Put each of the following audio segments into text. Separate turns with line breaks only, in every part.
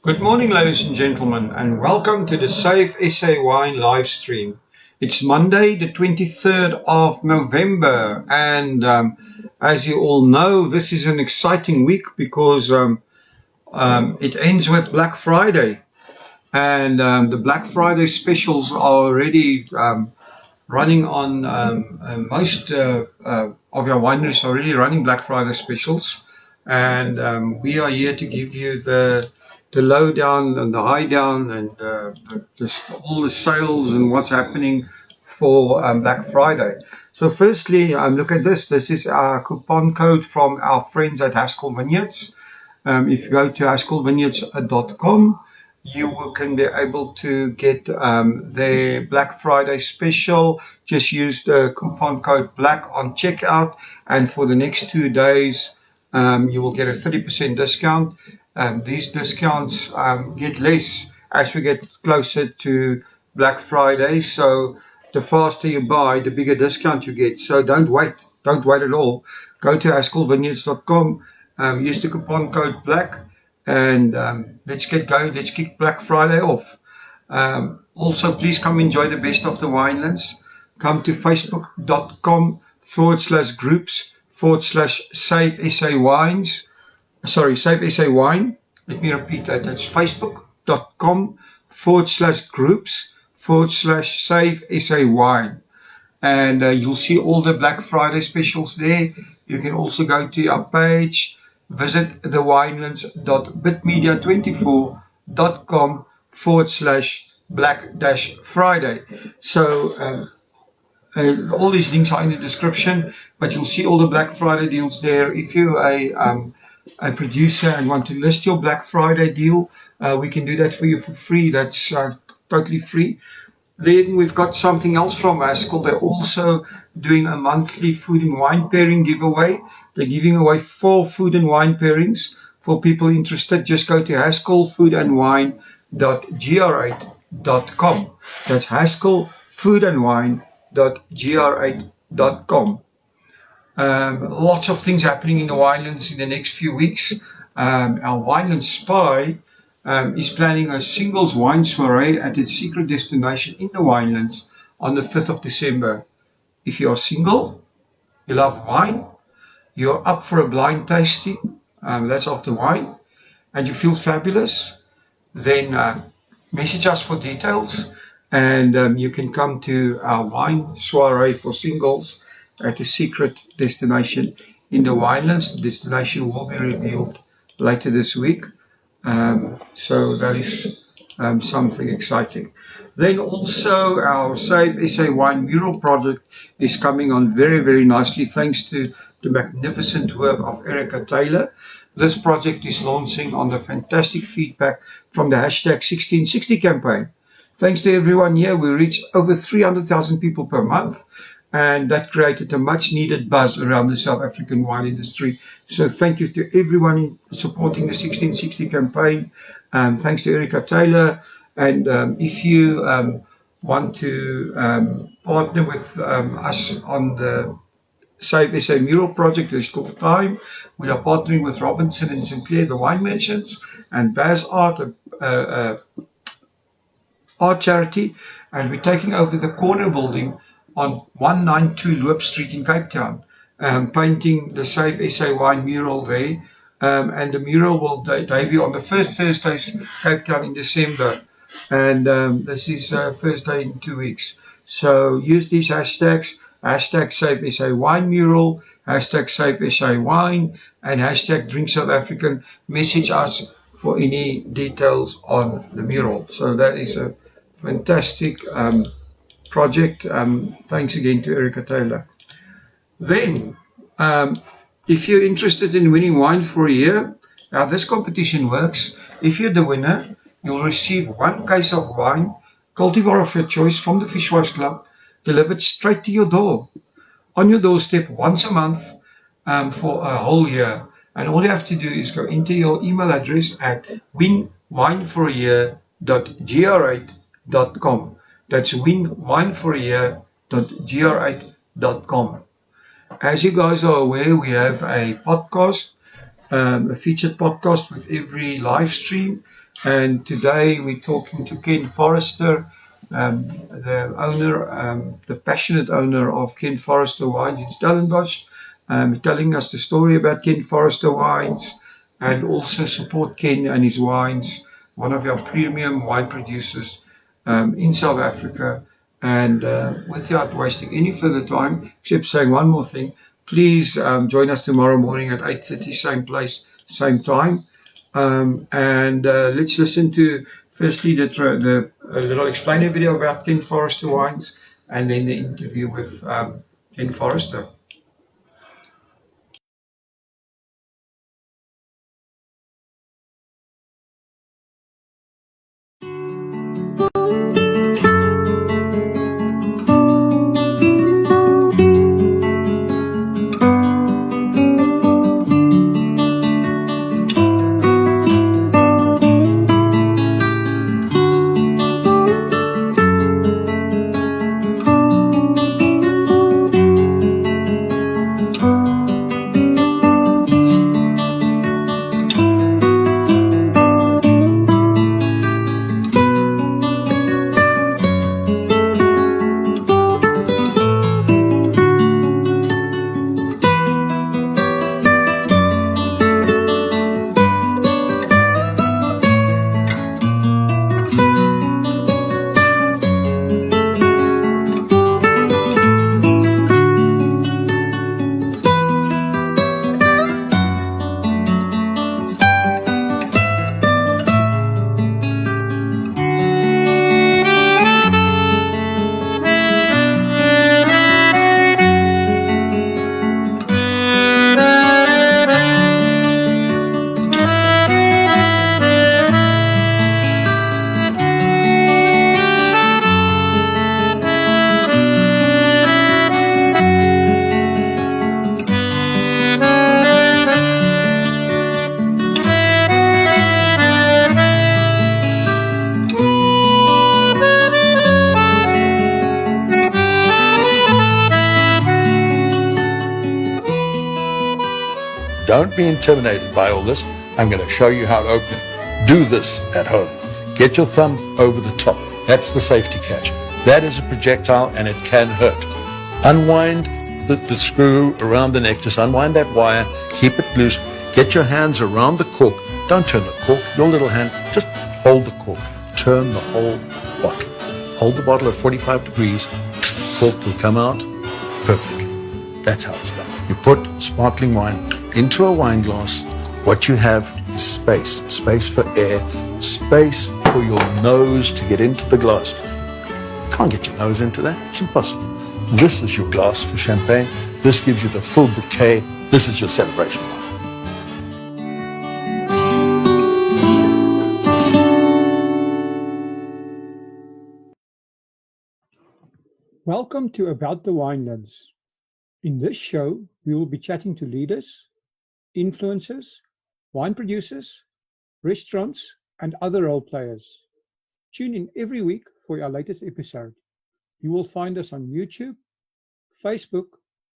Good morning, ladies and gentlemen, and welcome to the Save SA Wine live stream. It's Monday, the 23rd of November, and as you all know, this is an exciting week because it ends with Black Friday, and the Black Friday specials are already running on most of our wineries are already running Black Friday specials, and we are here to give you the lowdown and the high down and just all the sales and what's happening for Black Friday. So firstly, look at this. This is our coupon code from our friends at Haskell Vineyards. If you go to haskellvineyards.com, you can be able to get their Black Friday special. Just use the coupon code BLACK on checkout, and for the next 2 days you will get a 30% discount. These discounts get less as we get closer to Black Friday, so the faster you buy, the bigger discount you get. So don't wait at all. Go to haskellvineyards.com, use the coupon code BLACK, and let's get going. Let's kick Black Friday off. Also, please come enjoy the best of the Winelands. Come to facebook.com/groups/Save SA Wines. Sorry, Save SA Wine. Let me repeat that. That's facebook.com/groups/Save SA Wine. And you'll see all the Black Friday specials there. You can also go to our page, visit thewinelands.bitmedia24.com/Black-Friday. So all these links are in the description, but you'll see all the Black Friday deals there. If you're a producer and want to list your Black Friday deal, we can do that for you for free. That's totally free. Then we've got something else from Haskell. They're also doing a monthly food and wine pairing giveaway. They're giving away 4 food and wine pairings for people interested. Just go to haskellfoodandwine.gr8.com. That's haskellfoodandwine.gr8.com. Lots of things happening in the Winelands in the next few weeks. Our Winelands Spy is planning a singles wine soiree at its secret destination in the Winelands on the 5th of December. If you are single, you love wine, you're up for a blind tasting, that's of the wine, and you feel fabulous, then message us for details, and you can come to our wine soiree for singles at a secret destination in the Winelands. The destination will be revealed later this week. So that is something exciting. Then also our Save SA Wine Mural Project is coming on very, very nicely thanks to the magnificent work of Erica Taylor. This project is launching on the fantastic feedback from the hashtag 1660 campaign. Thanks to everyone here, we reached over 300,000 people per month, and that created a much needed buzz around the South African wine industry. So thank you to everyone supporting the 1660 campaign. Thanks to Erica Taylor. And if you want to partner with us on the Save SA Mural Project, there's still time. We are partnering with Robinson and Sinclair, the wine merchants, and Baz Art, art charity, and we're taking over the corner building on 192 Loop Street in Cape Town, painting the Save SA Wine mural there, and the mural will debut on the first Thursdays Cape Town in December, and this is Thursday in 2 weeks. So use these hashtags, hashtag Save SA Wine Mural, hashtag Save SA Wine, and hashtag Drink South African. Message us for any details on the mural. So that is a fantastic project. Thanks again to Erica Taylor. Then, if you're interested in winning wine for a year, how this competition works: if you're the winner, you'll receive 1 case of wine, cultivar of your choice from the Fishwives Club, delivered straight to your door, on your doorstep once a month, for a whole year. And all you have to do is go into your email address at winwineforayear.gr8.com. That's winwineforayear.gr8.com. As you guys are aware, we have a podcast, a featured podcast with every live stream. And today we're talking to Ken Forrester, the owner, the passionate owner of Ken Forrester Wines in Stellenbosch, telling us the story about Ken Forrester Wines, and also support Ken and his wines, one of our premium wine producers in South Africa. And without wasting any further time, except saying one more thing, please join us tomorrow morning at 8:30, same place, same time. And let's listen to firstly the little explainer video about Ken Forrester wines, and then the interview with Ken Forrester.
Don't be intimidated by all this. I'm going to show you how to open it. Do this at home. Get your thumb over the top. That's the safety catch. That is a projectile and it can hurt. Unwind the screw around the neck. Just unwind that wire. Keep it loose. Get your hands around the cork. Don't turn the cork. Your little hand, just hold the cork. Turn the whole bottle. Hold the bottle at 45 degrees. Cork will come out perfectly. That's how it's done. You put sparkling wine into a wine glass. What you have is space. Space for air. Space for your nose to get into the glass. You can't get your nose into that. It's impossible. This is your glass for champagne. This gives you the full bouquet. This is your celebration wine.
Welcome to About the Winelands. In this show, we will be chatting to leaders, influencers, wine producers, restaurants, and other role players. Tune in every week for our latest episode. You will find us on YouTube, Facebook,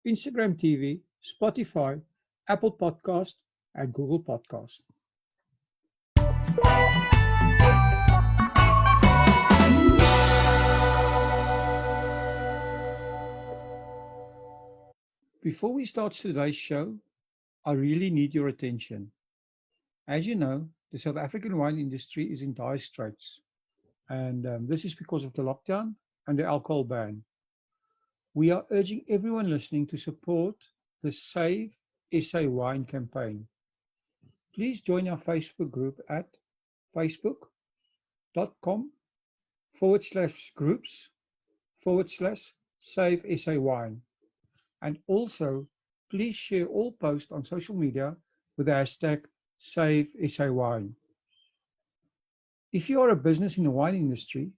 Instagram TV, Spotify, Apple Podcast, and Google Podcast. Before we start today's show, I really need your attention. As you know, the South African wine industry is in dire straits, and this is because of the lockdown and the alcohol ban. We are urging everyone listening to support the Save SA Wine campaign. Please join our Facebook group at facebook.com/groups/Save SA Wine. And also, please share all posts on social media with the hashtag SaveSAWine. If you are a business in the wine industry,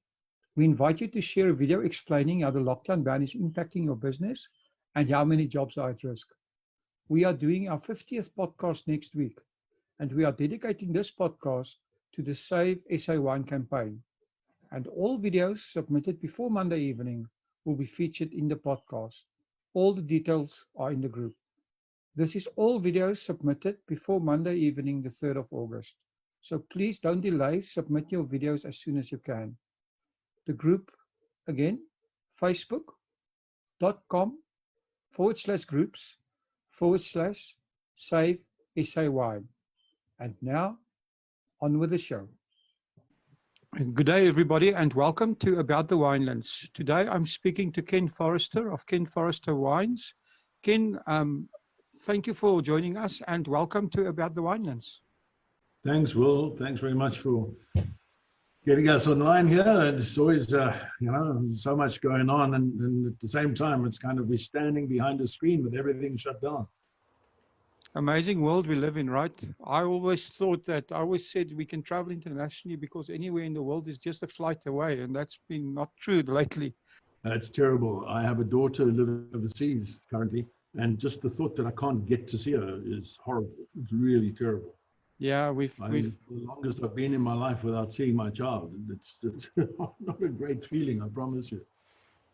we invite you to share a video explaining how the lockdown ban is impacting your business and how many jobs are at risk. We are doing our 50th podcast next week, and we are dedicating this podcast to the Save SA Wine campaign. And all videos submitted before Monday evening will be featured in the podcast. All the details are in the group. This is all videos submitted before Monday evening, the 3rd of August. So please don't delay, submit your videos as soon as you can. The group, again, facebook.com/groups/save SA Wine. And now, on with the show. Good day, everybody, and welcome to About the Winelands. Today, I'm speaking to Ken Forrester of Ken Forrester Wines. Ken, thank you for joining us, and welcome to About the Winelands.
Thanks, Will. Thanks very much for getting us online here. It's always, so much going on, and at the same time, it's kind of we're standing behind a screen with everything shut down.
Amazing world we live in, right? I always said we can travel internationally because anywhere in the world is just a flight away, and that's been not true lately.
That's terrible. I have a daughter who lives overseas currently, and just the thought that I can't get to see her is horrible. It's really terrible.
Yeah, we've
the longest I've been in my life without seeing my child. It's not a great feeling, I promise you.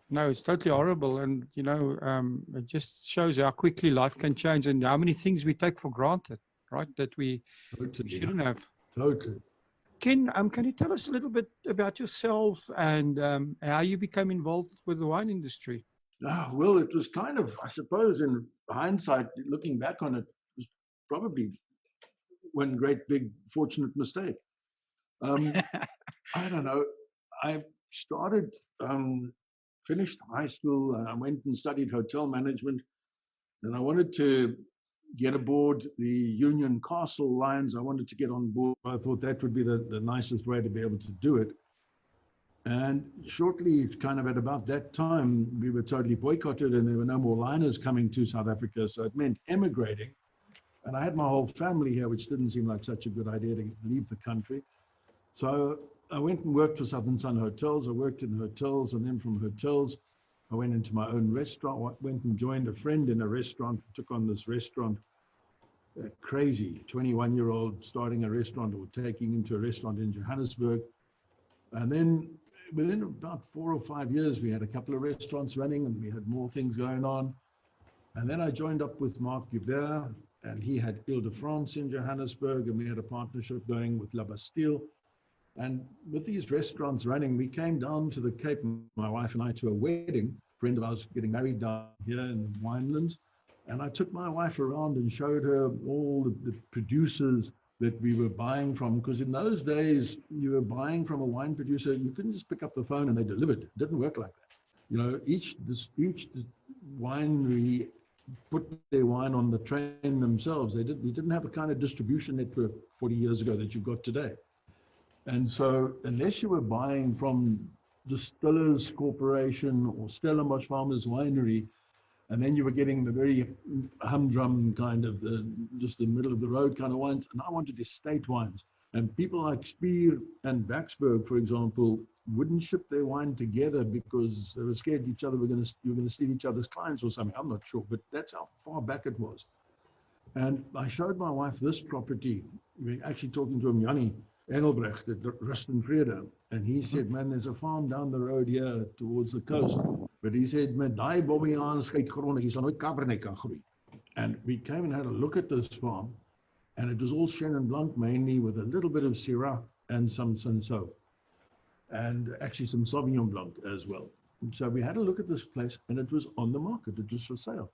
No, it's totally horrible, and it just shows how quickly life can change and how many things we take for granted, right? That we shouldn't have.
Totally.
Ken, can you tell us a little bit about yourself and how you became involved with the wine industry?
Well, it was kind of, I suppose, in hindsight, looking back on it, was probably one great big fortunate mistake. I don't know. I started, finished high school, and I went and studied hotel management, and I wanted to get aboard the Union Castle lines. I wanted to get on board. I thought that would be the nicest way to be able to do it. And shortly, kind of at about that time, we were totally boycotted and there were no more liners coming to South Africa. So it meant emigrating. And I had my whole family here, which didn't seem like such a good idea to leave the country. So I went and worked for Southern Sun Hotels. I worked in hotels, and then from hotels, I went into my own restaurant. I went and joined a friend in a restaurant, took on this restaurant. Crazy 21-year-old starting a restaurant or taking into a restaurant in Johannesburg. And then within about 4 or 5 years, we had a couple of restaurants running and we had more things going on. And then I joined up with Marc Guibert, and he had Ile-de-France in Johannesburg, and we had a partnership going with La Bastille. And with these restaurants running, we came down to the Cape, my wife and I, to a wedding. A friend of ours getting married down here in the Winelands. And I took my wife around and showed her all the producers that we were buying from. Because in those days, you were buying from a wine producer, you couldn't just pick up the phone and they delivered. It didn't work like that. Each winery put their wine on the train themselves. We didn't have the kind of distribution network 40 years ago that you've got today. And so unless you were buying from Distillers Corporation or Stellenbosch Farmers Winery, and then you were getting the very humdrum kind of just the middle of the road kind of wines, and I wanted estate wines. And people like Spier and Baxberg, for example, wouldn't ship their wine together because they were scared you were going to steal each other's clients or something. I'm not sure, but that's how far back it was. And I showed my wife this property. We were actually talking to him, Jannie Engelbrecht at Rust and Vrede, and he said, man, there's a farm down the road here towards the coast, but he said, met daai Bobbejaans skytgrond, hier sal nooit Cabernet kan groei. And we came and had a look at this farm, and it was all Chenin Blanc mainly, with a little bit of Syrah and some Cinsault, and actually some Sauvignon Blanc as well. And so we had a look at this place, and it was on the market, it was for sale.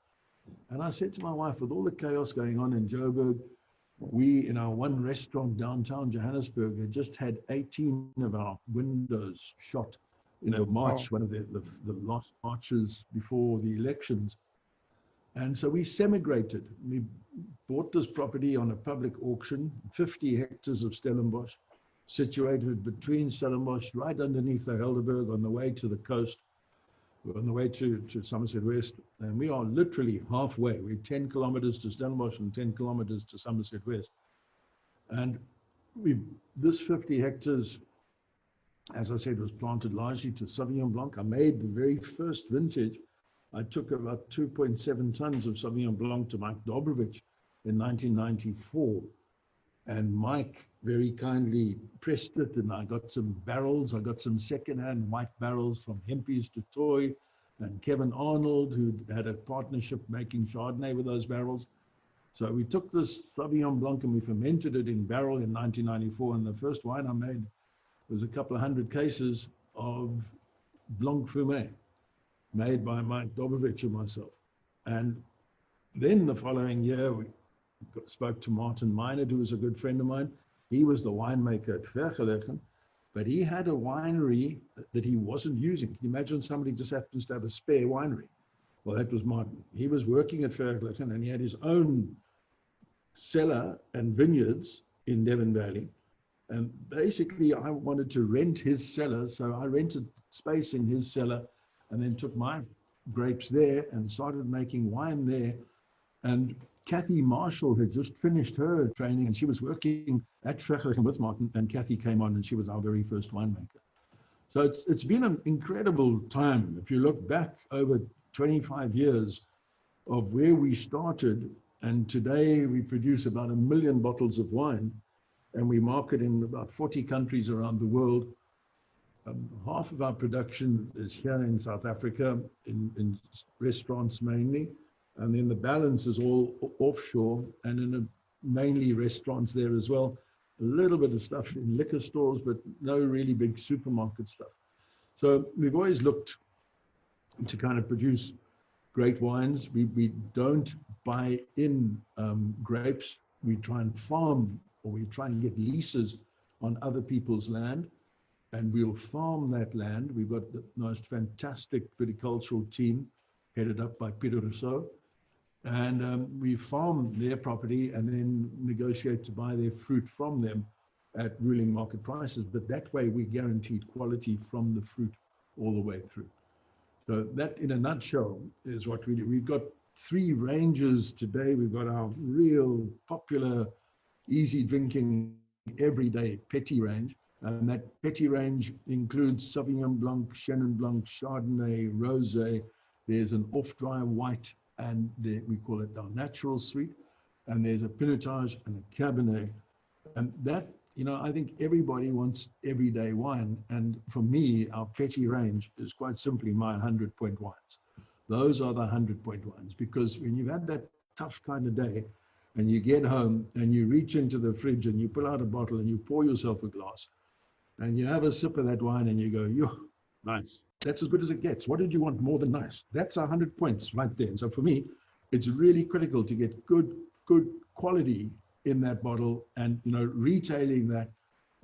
And I said to my wife, with all the chaos going on in Joburg, we, in our one restaurant downtown Johannesburg, had just had 18 of our windows shot in March, one of the last marches before the elections. And so we semigrated. We bought this property on a public auction, 50 hectares of Stellenbosch, situated between Stellenbosch, right underneath the Helderberg on the way to the coast, on the way to Somerset West. And we are literally halfway. We're 10 kilometers to Stellenbosch and 10 kilometers to Somerset West. And this 50 hectares, as I said, was planted largely to Sauvignon Blanc. I made the very first vintage. I took about 2.7 tons of Sauvignon Blanc to Mike Dobrovich in 1994. And Mike very kindly pressed it, and I got some barrels. I got some secondhand white barrels from Hempy's to Toy, and Kevin Arnold, who had a partnership making Chardonnay with those barrels.
So we took this Sauvignon Blanc and we fermented it in barrel in 1994. And the first wine I made was a couple of 100 cases of Blanc Fumé made by Mike Dobovich and myself. And then the following year, we spoke to Martin Meinert, who was a good friend of mine. He was the winemaker at Vergelegen, but he had a winery that he wasn't using. Can you imagine somebody just happens to have a spare winery? Well, that was Martin. He was working at Vergelegen and he had his own cellar and vineyards in Devon Valley. And basically, I wanted to rent his cellar, so I rented space in his cellar and then took my grapes there and started making wine there. And Kathy Marshall had just finished her training and she was working at Vergelegen with Martin, and Kathy came on and she was our very first winemaker. So it's been an incredible time. If you look back over 25 years of where we started, and today we produce about 1 million bottles of wine and we market in about 40 countries around the world. Half of our production is here in South Africa, in restaurants mainly, and then the balance is all offshore and in mainly restaurants there as well. A little bit of stuff in liquor stores, but no really big supermarket stuff. So we've always looked to kind of produce great wines. We don't buy in grapes. We try and farm, or we try and get leases on other people's land, and we'll farm that land. We've got the most fantastic viticultural team headed up by Peter Rousseau. And we farm their property and then negotiate to buy their fruit from them at ruling market prices. But that way we guaranteed quality from the fruit all the way through. So that, in a nutshell, is what we do. We've got 3 ranges today. We've got our real popular, easy drinking, everyday petit range. And that petit range includes Sauvignon Blanc, Chenin Blanc, Chardonnay, Rosé. There's an off-dry white, and we call it our natural sweet. And there's a Pinotage and a Cabernet. And that, you know, I think everybody wants everyday wine. And for me, our petit range is quite simply my 100-point wines. Those are the 100-point wines, because when you've had that tough kind of day and you get home and you reach into the fridge and you pull out a bottle and you pour yourself a glass and you have a sip of that wine and you go, yo, nice. That's as good as it gets. What did you want more than nice? That's 100 points right there. And so for me, it's really critical to get good quality in that bottle, and, you know, retailing that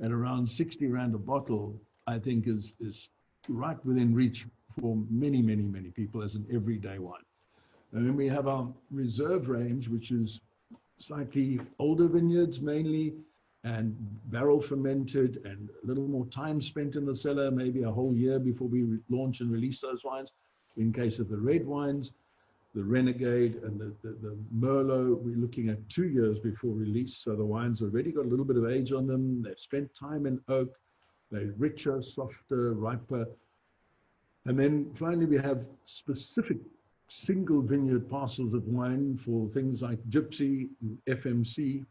at around 60 Rand a bottle, I think is right within reach for many, many, many people as an everyday wine. And then we have our reserve range, which is slightly older vineyards mainly, and barrel fermented, and a little more time spent in the cellar, maybe a whole year before we launch and release those wines. In case of the red wines, the Renegade and the Merlot, we're looking at 2 years before release. So the wine's already got a little bit of age on them. They've spent time in oak. They're richer, softer, riper. And then finally, we have specific single vineyard parcels of wine for things like Gypsy, FMC,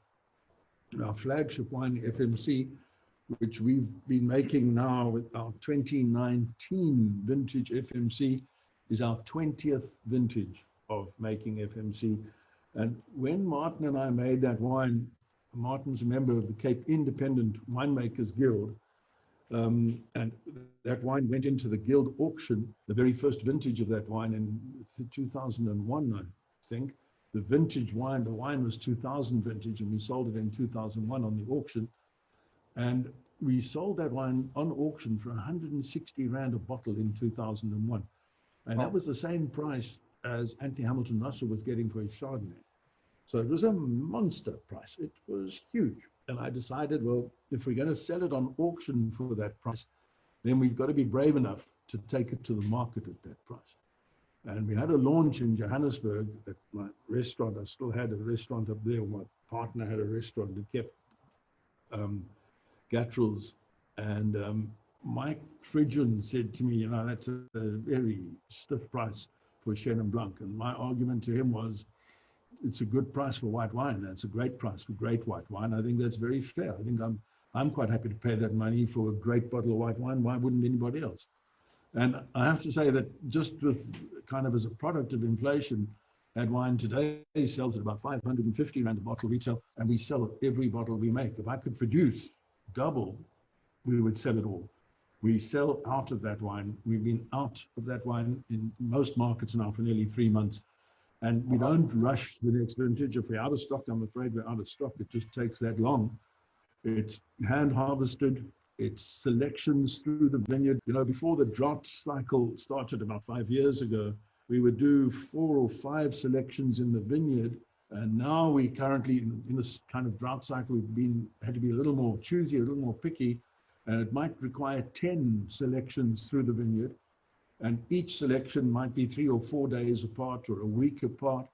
our flagship wine, FMC, which we've been making now with our 2019 vintage FMC, is our 20th vintage of making FMC. And when Martin and I made that wine, Martin's a member of the Cape Independent Winemakers Guild, and that wine went into the Guild auction, the very first vintage of that wine in 2001, I think. The vintage wine, the wine was 2000 vintage, and we sold it in 2001 on the auction. And we sold that wine on auction for 160 Rand a bottle in 2001. And that was the same price as Anthony Hamilton Russell was getting for his Chardonnay. So it was a monster price. It was huge. And I decided, well, if we're going to sell it on auction for that price, then we've got to be brave enough to take it to the market at that price. And we had a launch in Johannesburg at my restaurant. I still had a restaurant up there. My partner had a restaurant that kept Gatrel's. And Mike Fridgen said to me, you know, that's a very stiff price for Chenin Blanc. And my argument to him was, it's a good price for white wine. That's a great price for great white wine. I think that's very fair. I think I'm quite happy to pay that money for a great bottle of white wine. Why wouldn't anybody else? And I have to say that just with kind of as a product of inflation, That wine today sells at about 550 Rand a bottle retail, and we sell every bottle we make. If I could produce double, we would sell it all. We sell out of that wine. We've been out of that wine in most markets now for nearly 3 months. And we don't rush the next vintage. If we're out of stock, I'm afraid we're out of stock. It just takes that long. It's hand harvested. It's selections through the vineyard. You know, before the drought cycle started about 5 years ago, we would do 4 or 5 selections in the vineyard. And now we currently, in this kind of drought cycle, had to be a little more choosy, a little more picky. And it might require 10 selections through the vineyard. And each selection might be 3 or 4 days apart or a week apart.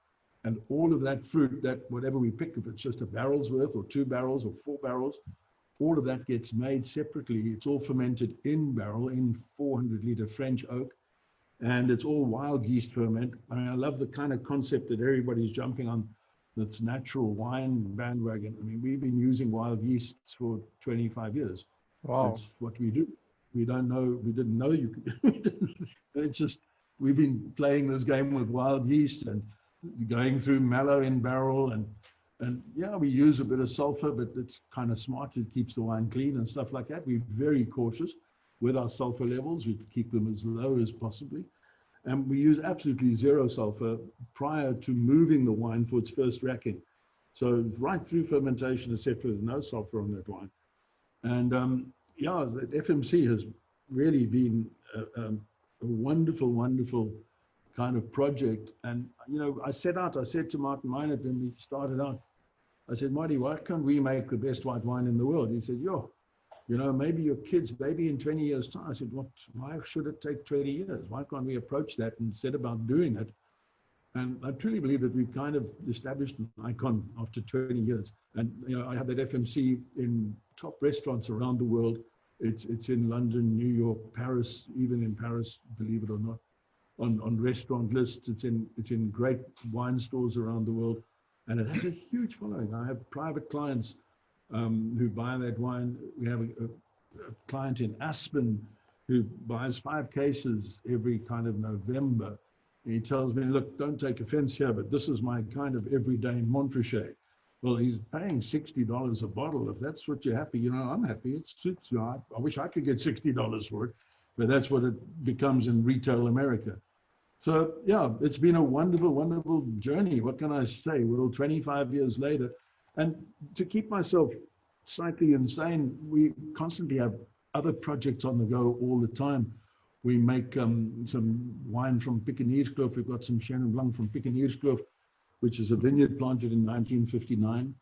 And all of that fruit, that whatever we pick, if it's just a barrel's worth or 2 barrels or 4 barrels, all of that gets made separately. It's all fermented in barrel in 400-liter French oak. And it's all wild yeast ferment. I mean, I love the kind of concept that everybody's jumping on, this natural wine bandwagon. I mean, we've been using wild yeasts for 25 years.
Wow.
That's what we do. We didn't know you could. It's just, we've been playing this game with wild yeast and going through mallow in barrel and yeah, we use a bit of sulfur, but it's kind of smart. It keeps the wine clean and stuff like that. We're very cautious with our sulfur levels. We keep them as low as possibly. And we use absolutely zero sulfur prior to moving the wine for its first racking. So right through fermentation, etc., there's no sulfur on that wine. And yeah, the FMC has really been a wonderful, wonderful kind of project. And, you know, I said to Martin Meinert when we started out, I said, Marty, why can't we make the best white wine in the world? He said, yo, you know, maybe your kids, maybe in 20 years' time. I said, why should it take 20 years? Why can't we approach that and set about doing it? And I truly believe that we've kind of established an icon after 20 years. And, you know, I have that FMC in top restaurants around the world. It's in London, New York, Paris, even in Paris, believe it or not, on restaurant lists. It's in great wine stores around the world. And it has a huge following. I have private clients who buy that wine. We have a client in Aspen who buys 5 cases every kind of November. And he tells me, look, don't take offense here, but this is my kind of everyday Montrachet. Well, he's paying $60 a bottle. If that's what you're happy, you know, I'm happy. It suits you. I wish I could get $60 for it, but that's what it becomes in retail America. So yeah, it's been a wonderful, wonderful journey. What can I say? Well, 25 years later, and to keep myself slightly insane, we constantly have other projects on the go all the time. We make some wine from Picanierskloof. We've got some Chenin Blanc from Picanierskloof, which is a vineyard planted in 1959,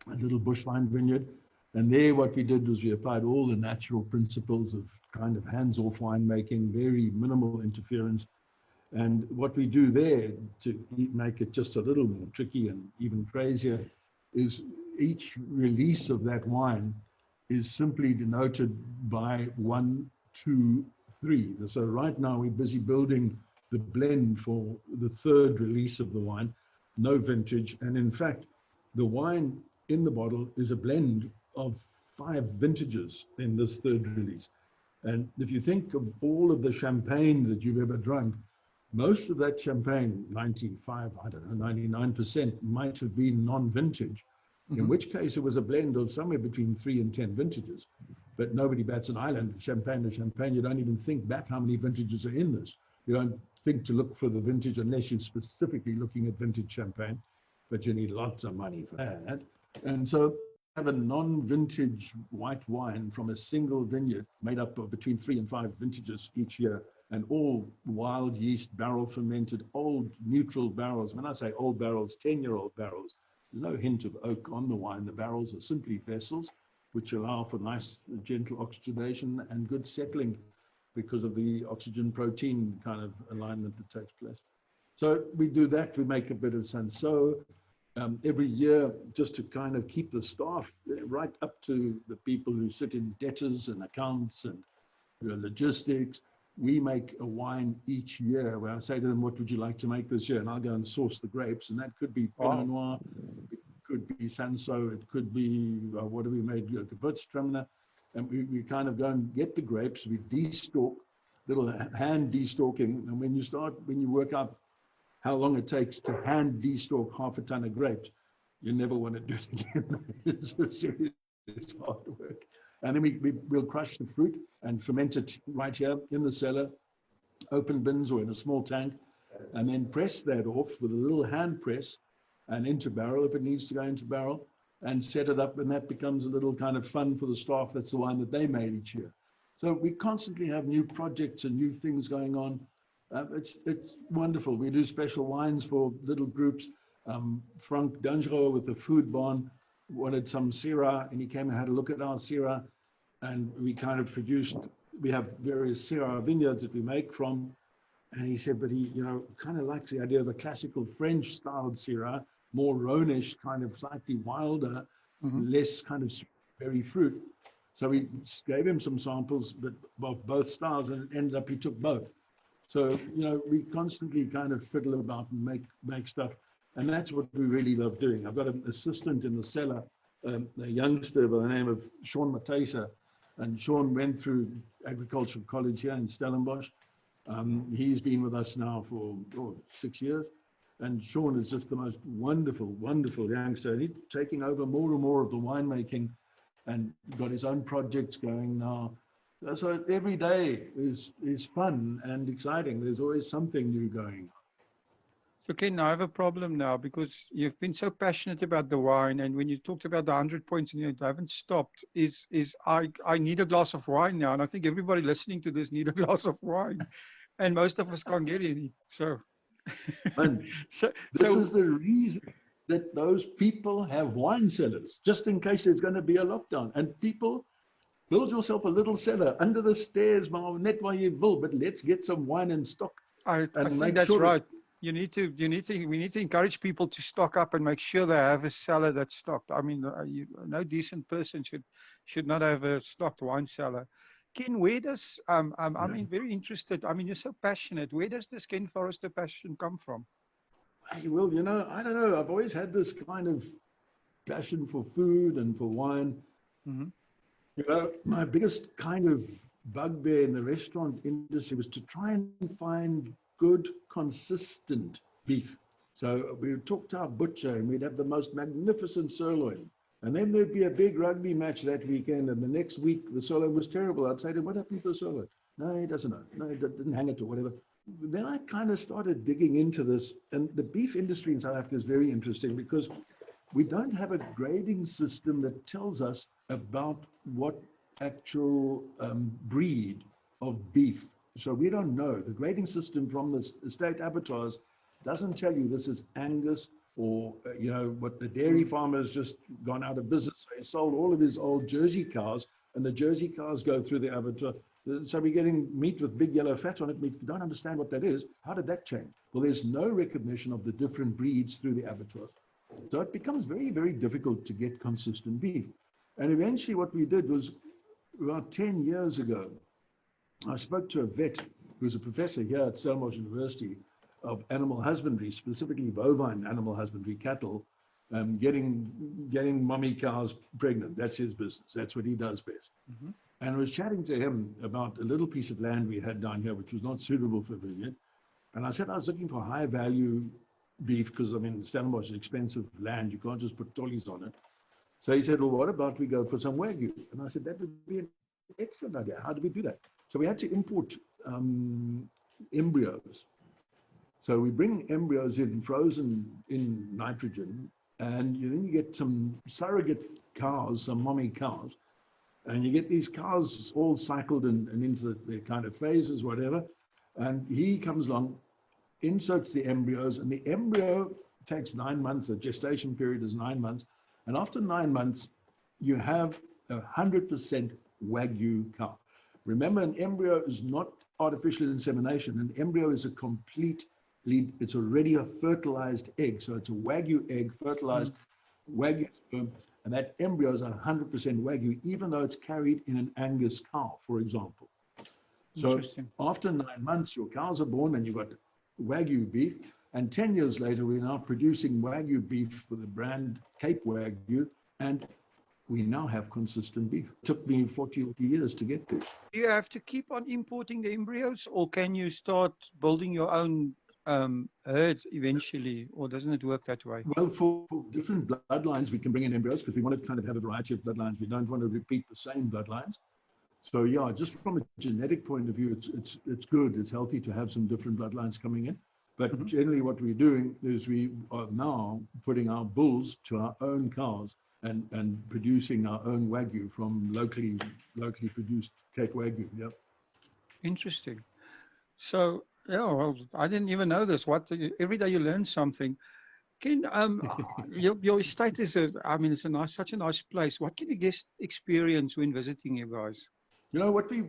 a little bush vine vineyard. And there what we did was we applied all the natural principles of kind of hands-off winemaking, very minimal interference. And what we do there to make it just a little more tricky and even crazier is each release of that wine is simply denoted by 1, 2, 3. So right now we're busy building the blend for the 3rd release of the wine, no vintage. And in fact, the wine in the bottle is a blend of 5 vintages in this 3rd release. And if you think of all of the champagne that you've ever drunk, most of that champagne, 99% might have been non-vintage, in which case it was a blend of somewhere between 3 and 10 vintages. But nobody bats an eyelid. Champagne to champagne, you don't even think back how many vintages are in this. You don't think to look for the vintage unless you're specifically looking at vintage champagne, but you need lots of money for that. And so have a non-vintage white wine from a single vineyard made up of between 3 and 5 vintages each year, and all wild yeast barrel fermented, old neutral barrels. When I say old barrels, 10-year-old barrels, there's no hint of oak on the wine. The barrels are simply vessels which allow for nice gentle oxygenation and good settling because of the oxygen protein kind of alignment that takes place. So we do that. We make a bit of Sanso every year just to kind of keep the staff right up to the people who sit in debtors and accounts and logistics. We make a wine each year where I say to them, what would you like to make this year? And I'll go and source the grapes. And that could be Pinot Noir, it could be Sanso, it could be, what do we make? Gewürztraminer. And we kind of go and get the grapes, we de-stalk, little hand de-stalking. And when you work out how long it takes to hand destalk half a ton of grapes, you never want to do it again. It's so serious, it's hard work. And then we'll crush the fruit and ferment it right here in the cellar, open bins or in a small tank, and then press that off with a little hand press and into barrel if it needs to go into barrel, and set it up, and that becomes a little kind of fun for the staff. That's the wine that they made each year. So we constantly have new projects and new things going on. It's wonderful. We do special wines for little groups. Frank Dangereau with the food barn wanted some Syrah, and he came and had a look at our Syrah, and we kind of produced, we have various Syrah vineyards that we make from, and he said, but he, kind of likes the idea of a classical French styled Syrah, more Rhônish, kind of slightly wilder, less kind of berry fruit. So we gave him some samples of both styles, and it ended up he took both. So, we constantly kind of fiddle about and make stuff. And that's what we really love doing. I've got an assistant in the cellar, a youngster by the name of Sean Matesa. And Sean went through agricultural college here in Stellenbosch. He's been with us now for 6 years. And Sean is just the most wonderful, wonderful youngster. He's taking over more and more of the winemaking and got his own projects going now. So every day is fun and exciting. There's always something new going on.
So Ken, I have a problem now because you've been so passionate about the wine, and when you talked about the 100 points and you haven't stopped, I need a glass of wine now, and I think everybody listening to this need a glass of wine, and most of us can't get any. So,
this is the reason that those people have wine cellars, just in case there's going to be a lockdown. And people, build yourself a little cellar under the stairs, net while you will, but let's get some wine in stock.
I think that's right. We need to encourage people to stock up and make sure they have a cellar that's stocked. I mean, no decent person should not have a stocked wine cellar. Ken, where does I'm very interested. I mean, you're so passionate. Where does this Ken Forrester passion come from?
Hey, well, I don't know. I've always had this kind of passion for food and for wine. My biggest kind of bugbear in the restaurant industry was to try and find good, consistent beef. So we would talk to our butcher and we'd have the most magnificent sirloin. And then there'd be a big rugby match that weekend, and the next week the sirloin was terrible. I'd say to him, what happened to the sirloin? No, he doesn't know. No, he didn't hang it or whatever. Then I kind of started digging into this, and the beef industry in South Africa is very interesting because we don't have a grading system that tells us about what actual breed of beef. So we don't know. The grading system from the state abattoirs doesn't tell you this is Angus or, what the dairy farmer's just gone out of business. So he sold all of his old Jersey cows, and the Jersey cows go through the abattoir. So we're getting meat with big yellow fat on it. We don't understand what that is. How did that change? Well, there's no recognition of the different breeds through the abattoirs. So it becomes very, very difficult to get consistent beef. And eventually what we did was about 10 years ago, I spoke to a vet who's a professor here at Stellenbosch University of animal husbandry, specifically bovine animal husbandry, cattle, getting mummy cows pregnant. That's his business. That's what he does best. And I was chatting to him about a little piece of land we had down here, which was not suitable for vineyard. And I said I was looking for high value beef because, Stellenbosch is expensive land. You can't just put dollies on it. So he said, well, what about we go for some Wagyu? And I said, that would be an excellent idea. How do we do that? So we had to import embryos. So we bring embryos in frozen in nitrogen, and then you get some surrogate cows, some mommy cows, and you get these cows all cycled and into the kind of phases, whatever. And he comes along, inserts the embryos, and the embryo takes 9 months. The gestation period is 9 months. And after 9 months, you have 100% Wagyu cow. Remember, an embryo is not artificial insemination. An embryo is it's already a fertilized egg. So it's a Wagyu egg, fertilized Wagyu sperm, and that embryo is 100% Wagyu, even though it's carried in an Angus cow, for example. So after 9 months, your cows are born and you've got Wagyu beef. And 10 years later, we're now producing Wagyu beef with the brand Cape Wagyu, and we now have consistent beef. It took me 40 years to get there.
Do you have to keep on importing the embryos, or can you start building your own herd eventually, or doesn't it work that way?
Well, for different bloodlines, we can bring in embryos because we want to kind of have a variety of bloodlines. We don't want to repeat the same bloodlines. So yeah, just from a genetic point of view, it's good. It's healthy to have some different bloodlines coming in. But generally what we're doing is we are now putting our bulls to our own cows and producing our own Wagyu from locally produced Cape Wagyu. Yep.
Interesting. So, yeah, well, I didn't even know this. Every day you learn something. Can your estate is it's such a nice place. What can you experience when visiting you guys?
You know what we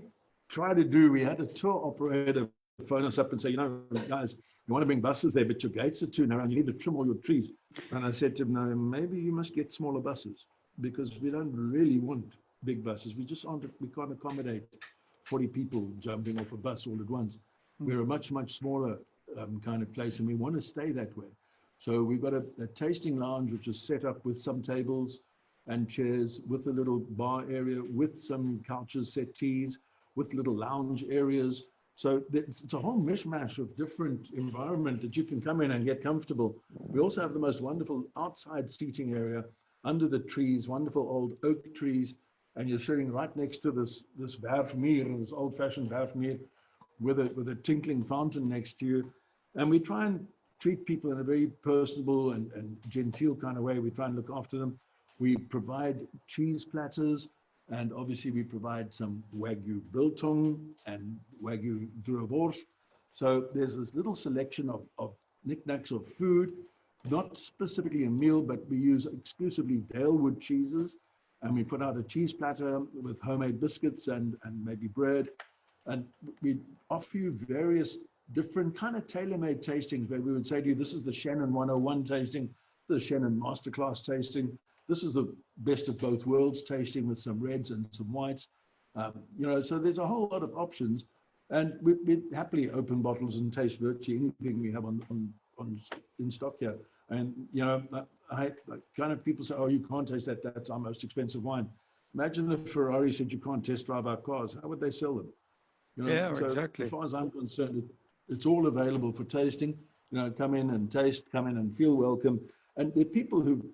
try to do? We had a tour operator phone us up and say, guys, you want to bring buses there, but your gates are too narrow and you need to trim all your trees. And I said to him, no, maybe you must get smaller buses because we don't really want big buses. We can't accommodate 40 people jumping off a bus all at once. We're a much, much smaller kind of place and we want to stay that way. So we've got a tasting lounge, which is set up with some tables and chairs, with a little bar area, with some couches, settees, with little lounge areas. So it's a whole mishmash of different environment that you can come in and get comfortable. We also have the most wonderful outside seating area under the trees, wonderful old oak trees. And you're sitting right next to this Verfmeer, this old-fashioned Verfmeer, with a tinkling fountain next to you. And we try and treat people in a very personable and genteel kind of way. We try and look after them. We provide cheese platters, and obviously we provide some Wagyu biltong and Wagyu boerewors. So there's this little selection of knickknacks of food, not specifically a meal, but we use exclusively Dalewood cheeses. And we put out a cheese platter with homemade biscuits and maybe bread. And we offer you various different kind of tailor-made tastings where we would say to you, this is the Shannon 101 tasting, the Shannon Masterclass tasting. This is the best of both worlds tasting with some reds and some whites. So there's a whole lot of options. And we happily open bottles and taste virtually anything we have in stock here. And, I kind of people say, oh, you can't taste that. That's our most expensive wine. Imagine if Ferrari said you can't test drive our cars. How would they sell them? So
exactly.
As far as I'm concerned, it's all available for tasting. Come in and taste, come in and feel welcome. And there are people who,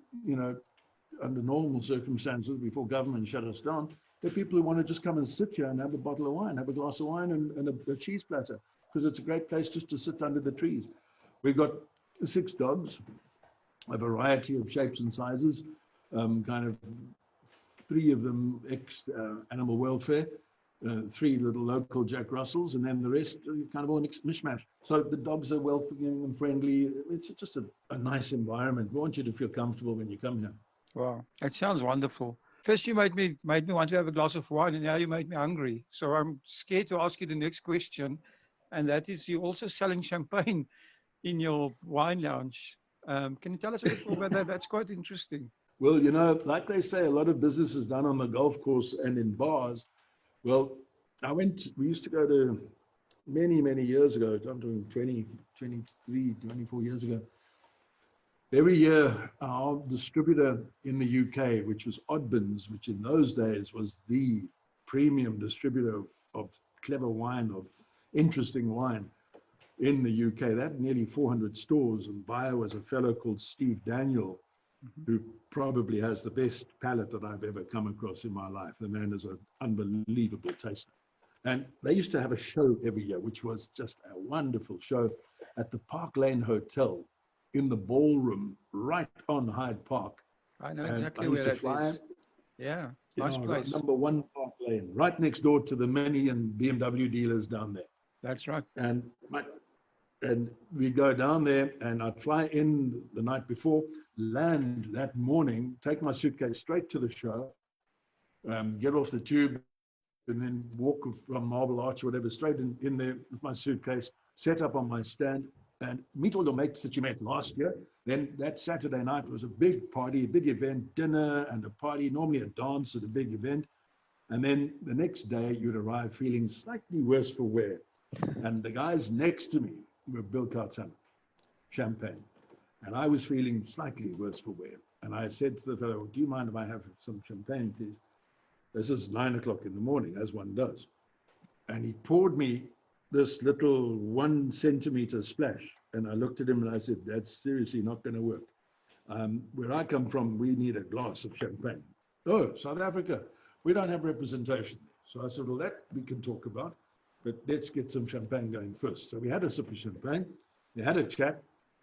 under normal circumstances, before government shut us down, there are people who want to just come and sit here and have a bottle of wine, have a glass of wine and a cheese platter, because it's a great place just to sit under the trees. We've got 6 dogs, a variety of shapes and sizes, kind of 3 of them ex-animal welfare, 3 little local Jack Russells, and then the rest are kind of all mishmash. So the dogs are welcoming and friendly. It's just a nice environment. We want you to feel comfortable when you come here.
Wow, that sounds wonderful. First, you made me want to have a glass of wine, and now you made me hungry. So I'm scared to ask you the next question, and that is, you're also selling champagne in your wine lounge. Can you tell us a bit more about that? That's quite interesting.
Well, like they say, a lot of business is done on the golf course and in bars. Well, we used to go to many, many years ago, I'm talking 23, 24 years ago. Every year, our distributor in the UK, which was Oddbins, which in those days was the premium distributor of clever wine, of interesting wine in the UK, that had nearly 400 stores, and buyer was a fellow called Steve Daniel, who probably has the best palate that I've ever come across in my life. The man is an unbelievable taster. And they used to have a show every year, which was just a wonderful show at the Park Lane Hotel in the ballroom right on Hyde Park.
I know exactly where that is. Yeah, nice place.
Number 1 Park Lane, right next door to the Mini and BMW dealers down there.
That's right.
And we go down there, and I'd fly in the night before, land that morning, take my suitcase straight to the show, get off the tube, and then walk from Marble Arch or whatever, straight in there with my suitcase, set up on my stand, and meet all the mates that you met last year. Then that Saturday night was a big party, a big event, dinner and a party, normally a dance at a big event. And then the next day you'd arrive feeling slightly worse for wear. And the guys next to me were Bill Carton, champagne. And I was feeling slightly worse for wear. And I said to the fellow, do you mind if I have some champagne, please? This is 9 o'clock in the morning, as one does. And he poured me this little 1 centimeter splash And I looked at him and I said, that's seriously not going to work. Where I come from, we need a glass of champagne. Oh, South Africa, we don't have representation. So I said, well, that we can talk about, but let's get some champagne going first. So we had a sip of champagne, we had a chat,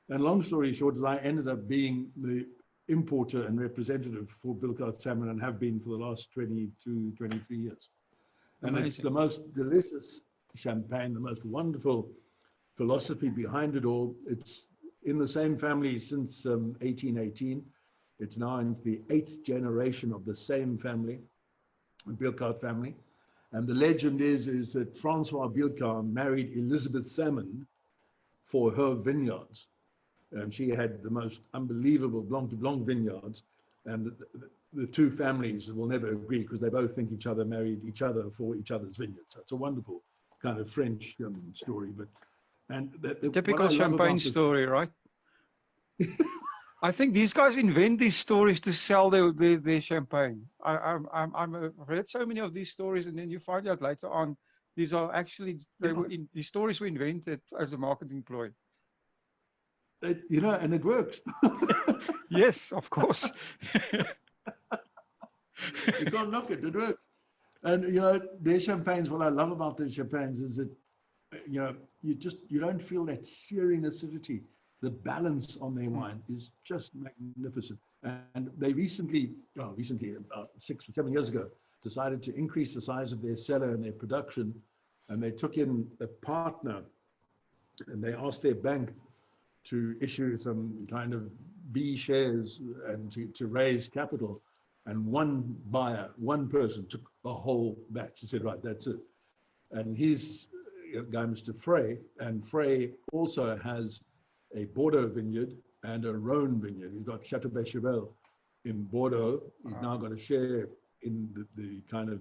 and long story short, I ended up being the importer and representative for Bilkart Salmon and have been for the last 22, 23 years. And It's the most delicious champagne, the most wonderful philosophy behind it all. It's in the same family since 1818. It's now in the 8th generation of the same family, the Bilkart family. And the legend is that Francois Bilkart married Elizabeth Salmon for her vineyards. And she had the most unbelievable Blanc de Blanc vineyards. And the two families will never agree because they both think each other married each other for each other's vineyards. So it's a wonderful kind of French story.
Typical champagne story, right? I think these guys invent these stories to sell their champagne. I've read so many of these stories, and then you find out later on these are actually these stories were invented as a marketing ploy.
And it works.
Yes, of course.
You can't knock it. It works. And their champagnes. What I love about their champagnes is that you don't feel that searing acidity. The balance on their wine is just magnificent. And they recently, about 6 or 7 years ago, decided to increase the size of their cellar and their production. And they took in a partner, and they asked their bank to issue some kind of B shares and to raise capital. And one buyer, one person took the whole batch. He said, right, that's it. And he's a guy, Mr. Frey, and Frey also has a Bordeaux vineyard and a Rhone vineyard. He's got Chateau Bechevel in Bordeaux. He's now got a share in the kind of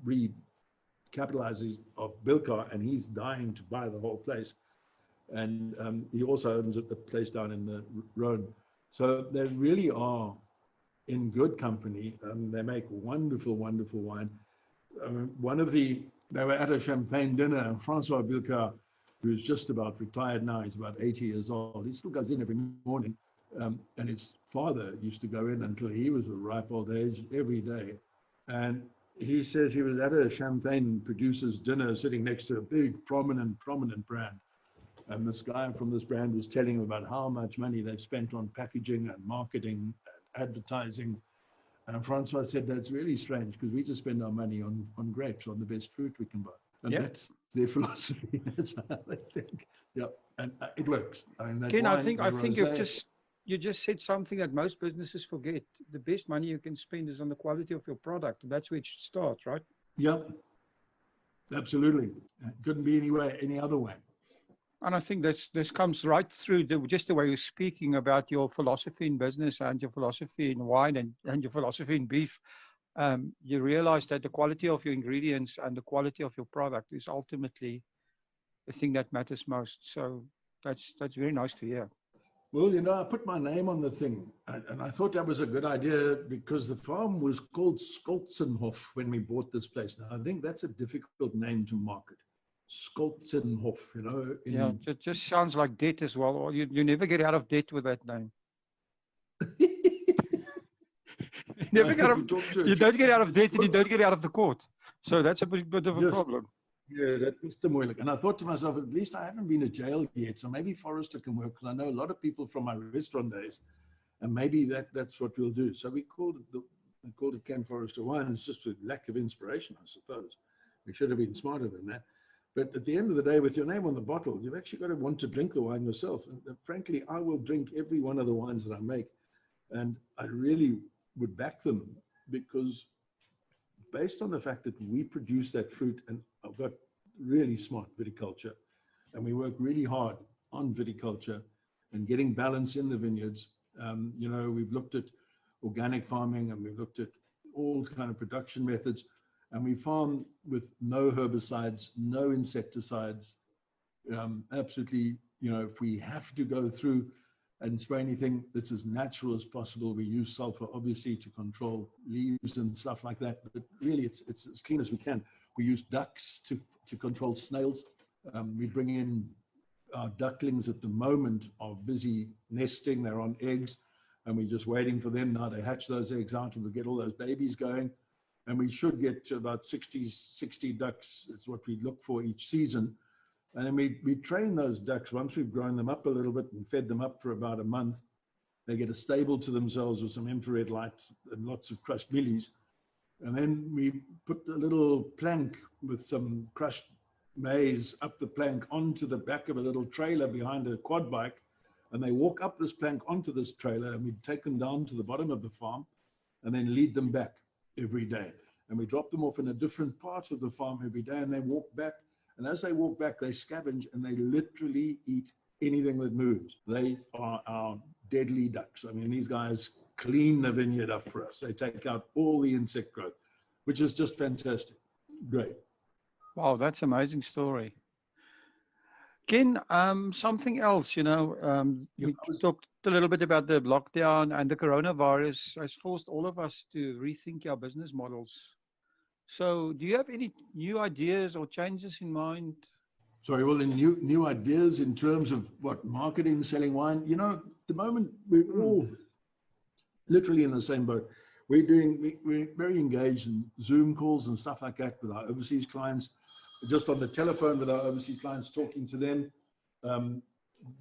recapitalizes of Bilkart, and he's dying to buy the whole place. And he also owns a place down in the Rhone. So they really are in good company. They make wonderful, wonderful wine. They were at a champagne dinner, and Francois Bilkart, who's just about retired now, he's about 80 years old. He still goes in every morning. And his father used to go in until he was a ripe old age every day. And he says he was at a champagne producer's dinner sitting next to a big, prominent brand. And this guy from this brand was telling him about how much money they've spent on packaging and marketing and advertising. And Francois said, that's really strange because we just spend our money on grapes, on the best fruit we can buy. And that's their philosophy. That's how they think. Yeah, and it works.
Ken, I think you just said something that most businesses forget. The best money you can spend is on the quality of your product. That's where it should start, right?
Yeah, absolutely. It couldn't be any other way.
And I think this comes right through just the way you're speaking about your philosophy in business and your philosophy in wine and your philosophy in beef. You realize that the quality of your ingredients and the quality of your product is ultimately the thing that matters most. So that's very nice to hear.
Well, I put my name on the thing, and I thought that was a good idea because the farm was called Skoltsenhof when we bought this place. Now, I think that's a difficult name to market. Skoltsenhof,
Yeah, it just sounds like debt as well. Or you never get out of debt with that name. You don't get out of debt and you don't get out of the court. So that's a bit of a problem.
Yeah, that was the moeilijk. And I thought to myself, at least I haven't been to jail yet, so maybe Forrester can work, because I know a lot of people from my restaurant days, and maybe that's what we'll do. So we called it Ken Forrester Wines, just for lack of inspiration, I suppose. We should have been smarter than that. But at the end of the day, with your name on the bottle, you've actually got to want to drink the wine yourself. And frankly, I will drink every one of the wines that I make. And I really would back them because based on the fact that we produce that fruit, and I've got really smart viticulture, and we work really hard on viticulture and getting balance in the vineyards. We've looked at organic farming and we've looked at all kind of production methods, and we farm with no herbicides, no insecticides. Absolutely, if we have to go through and spray anything that's as natural as possible, we use sulfur, obviously, to control leaves and stuff like that. But really, it's as clean as we can. We use ducks to control snails. We bring in our ducklings at the moment are busy nesting. They're on eggs, and we're just waiting for them now to hatch those eggs out and we get all those babies going. And we should get to about 60 ducks. It's what we look for each season. And then we train those ducks. Once we've grown them up a little bit and fed them up for about a month, they get a stable to themselves with some infrared lights and lots of crushed millies. And then we put a little plank with some crushed maize up the plank onto the back of a little trailer behind a quad bike. And they walk up this plank onto this trailer, and we take them down to the bottom of the farm and then lead them back every day. And we drop them off in a different part of the farm every day, and they walk back. And as they walk back, they scavenge and they literally eat anything that moves. They are our deadly ducks. I mean, these guys clean the vineyard up for us. They take out all the insect growth, which is just fantastic. Great.
Wow, that's an amazing story. Ken, something else, we talked a little bit about the lockdown, and the coronavirus has forced all of us to rethink our business models. So do you have any new ideas or changes in mind?
Sorry, well, in new ideas in terms of what, marketing, selling wine? At the moment, we're all literally in the same boat. We're very engaged in Zoom calls and stuff like that with our overseas clients, just on the telephone with our overseas clients, talking to them,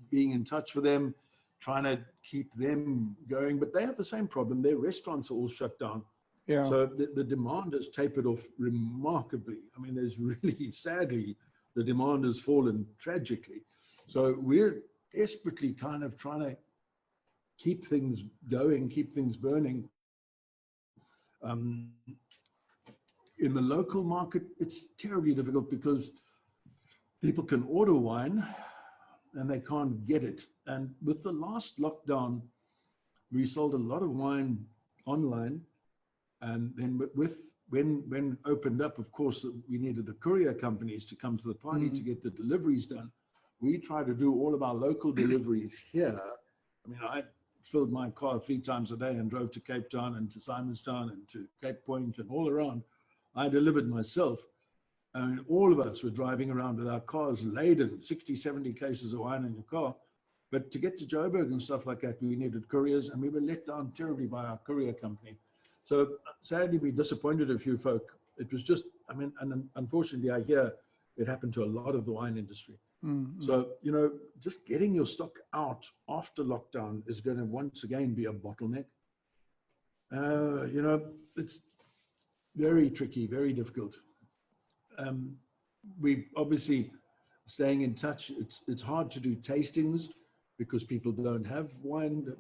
being in touch with them, trying to keep them going. But they have the same problem. Their restaurants are all shut down.
Yeah.
So the demand has tapered off remarkably. I mean, there's really, sadly, the demand has fallen tragically. So we're desperately kind of trying to keep things going, keep things burning. In the local market, it's terribly difficult because people can order wine and they can't get it. And with the last lockdown, we sold a lot of wine online. And then when opened up, of course, we needed the courier companies to come to the party to get the deliveries done. We tried to do all of our local deliveries here. I mean, I filled my car 3 times a day and drove to Cape Town and to Simonstown and to Cape Point and all around. I delivered myself. I mean, all of us were driving around with our cars laden, 60, 70 cases of wine in your car. But to get to Joburg and stuff like that, we needed couriers, and we were let down terribly by our courier company. So sadly, we disappointed a few folk. It was just, I mean, and unfortunately, I hear it happened to a lot of the wine industry. Mm-hmm. So, just getting your stock out after lockdown is going to once again be a bottleneck. It's very tricky, very difficult. We obviously staying in touch. It's hard to do tastings because people don't have wine,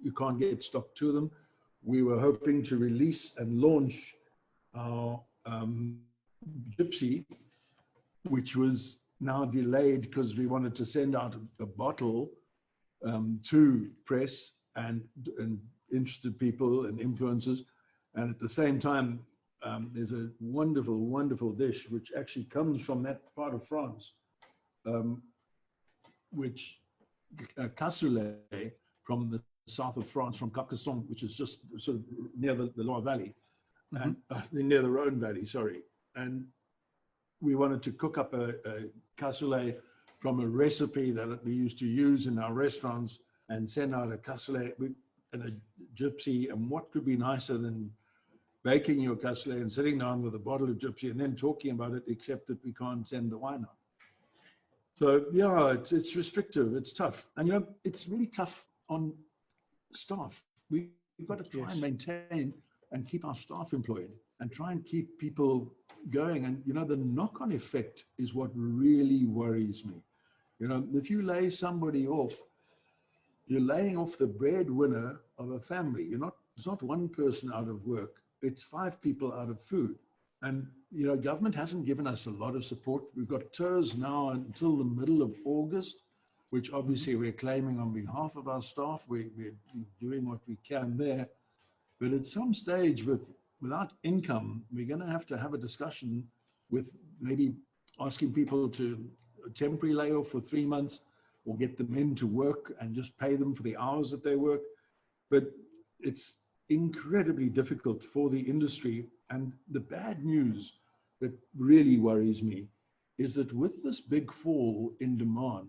you can't get stock to them. We were hoping to release and launch our Gypsy, which was now delayed because we wanted to send out a bottle to press and interested people and influencers. And at the same time, there's a wonderful, wonderful dish which actually comes from that part of France, which cassoulet from the south of France, from Carcassonne, which is just sort of near the Loire Valley, and near the Rhone Valley, sorry. And we wanted to cook up a cassoulet from a recipe that we used to use in our restaurants and send out a cassoulet and a Gypsy. And what could be nicer than baking your cassoulet and sitting down with a bottle of Gypsy and then talking about it, except that we can't send the wine out. So yeah, it's restrictive, it's tough. And it's really tough on staff. We've got to try and maintain and keep our staff employed and try and keep people going. And the knock-on effect is what really worries me. If you lay somebody off, you're laying off the breadwinner of a family. It's not one person out of work, it's 5 people out of food. And government hasn't given us a lot of support. We've got tours now until the middle of August, which obviously we're claiming on behalf of our staff. We're doing what we can there. But at some stage, without income, we're going to have a discussion with maybe asking people to temporary layoff for 3 months or get them in to work and just pay them for the hours that they work. But it's incredibly difficult for the industry. And the bad news that really worries me is that with this big fall in demand,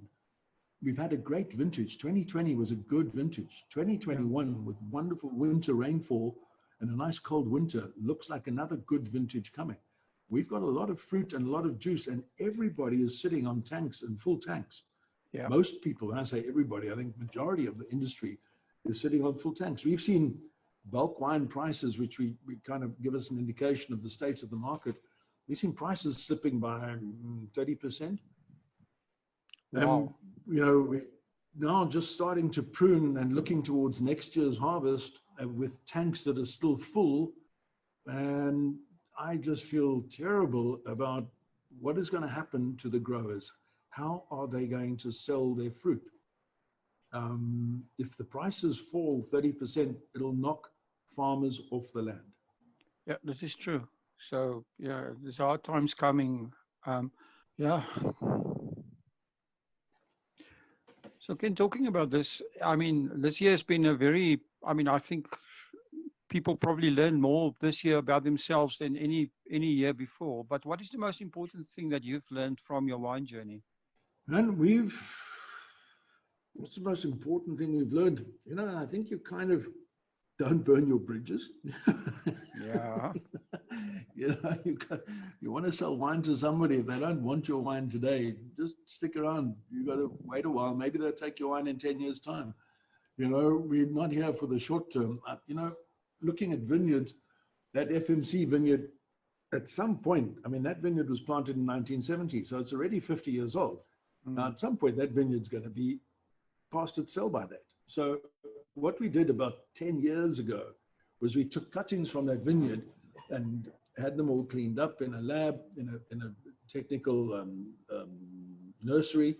we've had a great vintage. 2020 was a good vintage. 2021, with wonderful winter rainfall and a nice cold winter, looks like another good vintage coming. We've got a lot of fruit and a lot of juice, and everybody is sitting on tanks and full tanks.
Yeah.
Most people, when I say everybody, I think majority of the industry is sitting on full tanks. We've seen bulk wine prices, which we kind of give us an indication of the state of the market. We've seen prices slipping by 30%.
Wow.
We're now just starting to prune and looking towards next year's harvest with tanks that are still full. And I just feel terrible about what is going to happen to the growers. How are they going to sell their fruit? If the prices fall 30%, it'll knock farmers off the land.
Yeah, this is true. So, yeah, there's hard times coming. Yeah. So, Ken, talking about this, I mean, this year has been a very, I think people probably learn more this year about themselves than any year before. But what is the most important thing that you've learned from your wine journey?
And what's the most important thing we've learned? I think you kind of don't burn your bridges.
Yeah.
You want to sell wine to somebody. If they don't want your wine today, just stick around. You got to wait a while. Maybe they'll take your wine in 10 years' time. We're not here for the short term. Looking at vineyards, that FMC vineyard, at some point, that vineyard was planted in 1970, so it's already 50 years old. Now, at some point, that vineyard's going to be past its sell-by date. So what we did about 10 years ago was we took cuttings from that vineyard and had them all cleaned up in a lab, in a technical nursery,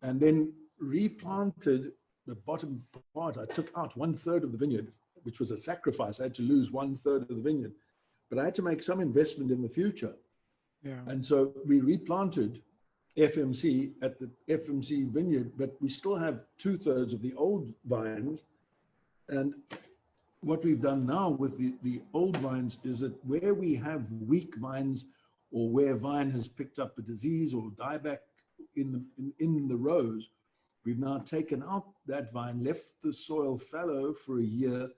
and then replanted the bottom part. I took out 1/3 of the vineyard, which was a sacrifice. I had to lose 1/3 of the vineyard, but I had to make some investment in the future.
Yeah.
And so we replanted FMC at the FMC vineyard, but we still have 2/3 of the old vines. And what we've done now with the old vines is that where we have weak vines or where vine has picked up a disease or dieback in the rows, we've now taken out that vine, left the soil fallow for a year,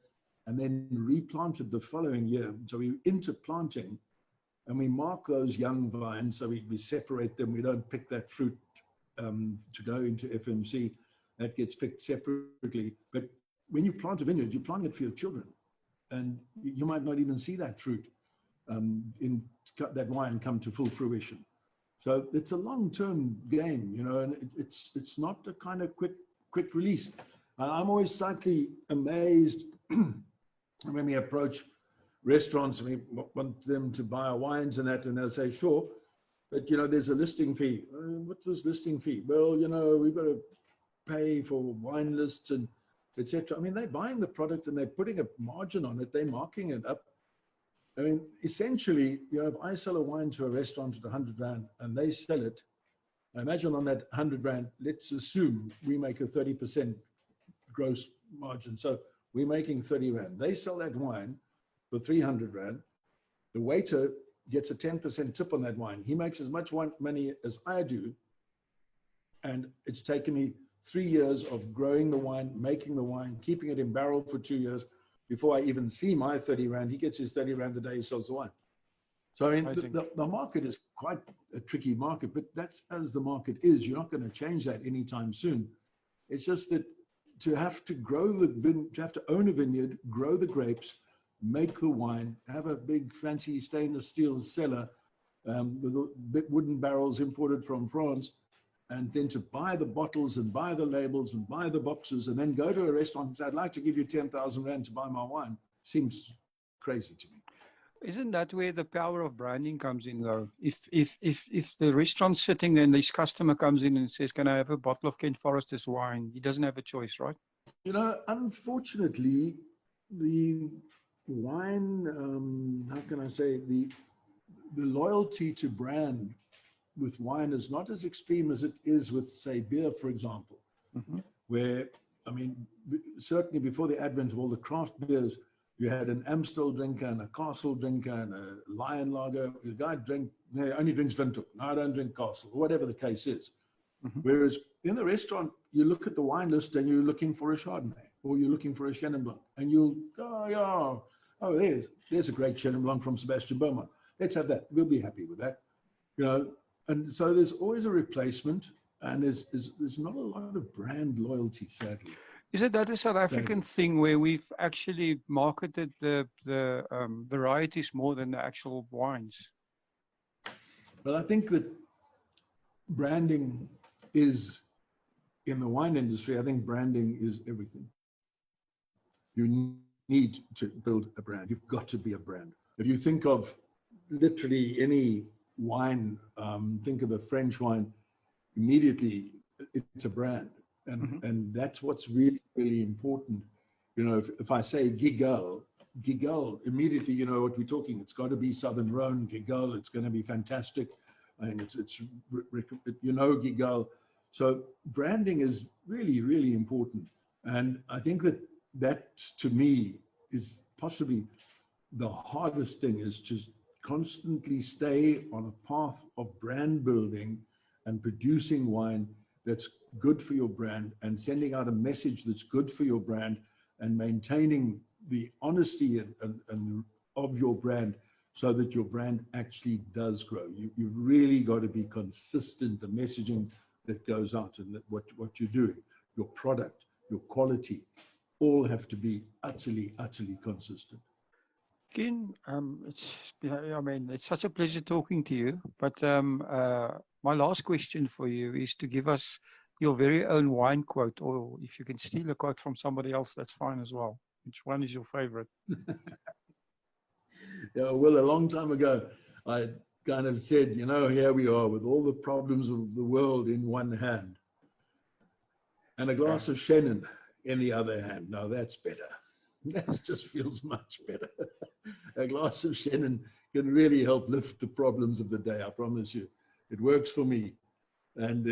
and then replanted the following year. So we're interplanting, and we mark those young vines, so we separate them. We don't pick that fruit to go into FMC. That gets picked separately. But when you plant a vineyard, you're planting it for your children. And you might not even see that fruit in that wine come to full fruition. So it's a long-term game, and it's not a kind of quick release. And I'm always slightly amazed when we approach restaurants and we want them to buy our wines and that, and they'll say, sure, but there's a listing fee. What's this listing fee? Well, we've got to pay for wine lists and etc. They're buying the product and they're putting a margin on it. They're marking it up. Essentially, if I sell a wine to a restaurant at 100 Rand and they sell it, I imagine on that 100 Rand, let's assume we make a 30% gross margin. So we're making 30 Rand. They sell that wine for 300 Rand. The waiter gets a 10% tip on that wine. He makes as much money as I do. And it's taken me 3 years of growing the wine, making the wine, keeping it in barrel for 2 years. Before I even see my 30 Rand, he gets his 30 Rand the day he sells the wine. So, the market is quite a tricky market, but that's as the market is. You're not going to change that anytime soon. It's just that to have to own a vineyard, grow the grapes, make the wine, have a big fancy stainless steel cellar with wooden barrels imported from France, and then to buy the bottles and buy the labels and buy the boxes and then go to a restaurant and say, I'd like to give you 10,000 Rand to buy my wine, seems crazy to me.
Isn't that where the power of branding comes in, though? If the restaurant's sitting there and this customer comes in and says, can I have a bottle of Ken Forrester's wine? He doesn't have a choice, right?
Unfortunately, the wine, how can I say, the loyalty to brand with wine is not as extreme as it is with, say, beer, for example, where, certainly before the advent of all the craft beers, You had an Amstel drinker and a Castle drinker and a Lion lager. The guy only drinks Windhoek. No, I don't drink Castle, whatever the case is.
Mm-hmm.
Whereas in the restaurant, you look at the wine list and you're looking for a Chardonnay or you're looking for a Chenin Blanc, and you'll go, there's a great Chenin Blanc from Sebastian Beaumont. Let's have that. We'll be happy with that. And so there's always a replacement, and there's not a lot of brand loyalty, sadly.
Is that a South African thing where we've actually marketed the varieties more than the actual wines?
Well, I think that branding is, in the wine industry, I think branding is everything. You need to build a brand. You've got to be a brand. If you think of literally any wine, think of a French wine, immediately it's a brand. And that's what's really, really important. If I say Guiguel, immediately you know what we're talking. It's got to be Southern Rhone, Guiguel. It's going to be fantastic. And it's Guiguel. So branding is really, really important. And I think that to me is possibly the hardest thing, is to constantly stay on a path of brand building and producing wine that's good for your brand and sending out a message that's good for your brand and maintaining the honesty and of your brand so that your brand actually does grow. You've really got to be consistent, the messaging that goes out and what you're doing, your product, your quality, all have to be utterly, utterly consistent.
Ken, it's such a pleasure talking to you, but my last question for you is to give us your very own wine quote, or if you can steal a quote from somebody else, that's fine as well. Which one is your favorite?
Yeah, well, a long time ago, I kind of said, here we are with all the problems of the world in one hand and a glass of Chenin in the other hand. Now that's better. That just feels much better. A glass of Chenin can really help lift the problems of the day, I promise you. It works for me. And,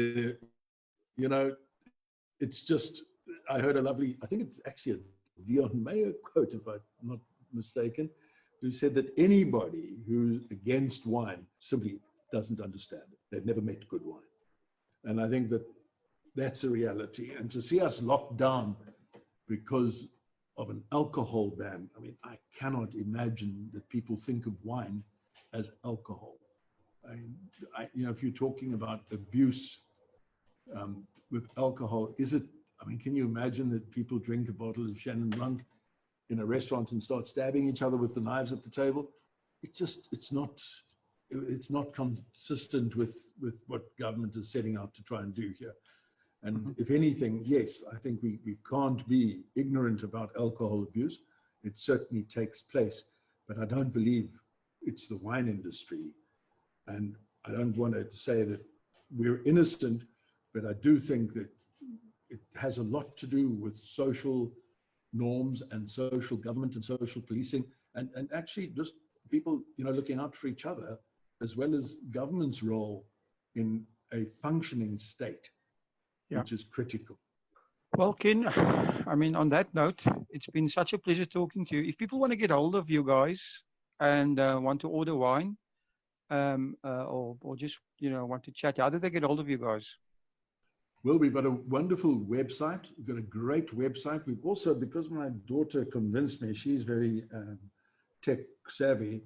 it's just, I heard a lovely, I think it's actually a Dion Mayo quote, if I'm not mistaken, who said that anybody who's against wine simply doesn't understand it. They've never met good wine. And I think that that's a reality. And to see us locked down because of an alcohol ban, I cannot imagine that people think of wine as alcohol. If you're talking about abuse with alcohol, can you imagine that people drink a bottle of Chenin Blanc in a restaurant and start stabbing each other with the knives at the table? It's not consistent with what government is setting out to try and do here. And if anything, yes, I think we can't be ignorant about alcohol abuse. It certainly takes place, but I don't believe it's the wine industry. And I don't want to say that we're innocent, but I do think that it has a lot to do with social norms and social government and social policing, and actually just people, looking out for each other, as well as government's role in a functioning state, which is critical.
Well, Ken, on that note, it's been such a pleasure talking to you. If people want to get hold of you guys and want to order wine, or just, want to chat, how do they get hold of you guys?
Well, we've got a wonderful website. We've got a great website. We've also, because my daughter convinced me, she's very tech savvy,